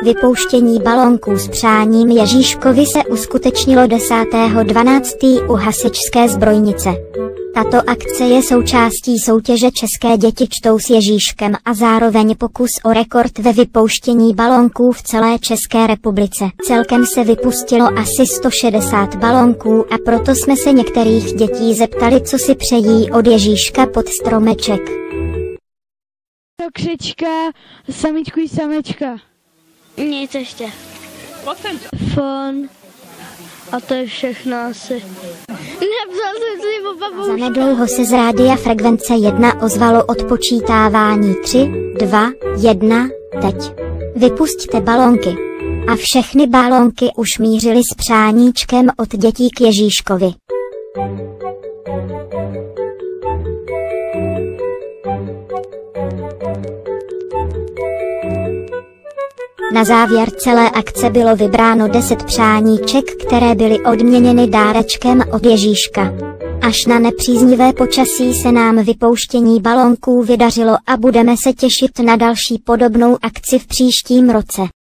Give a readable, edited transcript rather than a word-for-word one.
Vypouštění balónků s přáním Ježíškovi se uskutečnilo 10.12. u hasičské zbrojnice. Tato akce je součástí soutěže České děti čtou s Ježíškem a zároveň pokus o rekord ve vypouštění balónků v celé České republice. Celkem se vypustilo asi 160 balónků a proto jsme se některých dětí zeptali, co si přejí od Ježíška pod stromeček. Křečka, samičku i samečka. Nic ještě. Fon. A to je všechno asi. Nepsal jsem si o baboušku. Zanedlouho se z rádia Frekvence 1 ozvalo odpočítávání 3, 2, 1, teď. Vypusťte balónky. A všechny balónky už mířily s přáníčkem od dětí k Ježíškovi. Na závěr celé akce bylo vybráno 10 přáníček, které byly odměněny dárečkem od Ježíška. Až na nepříznivé počasí se nám vypouštění balónků vydařilo a budeme se těšit na další podobnou akci v příštím roce.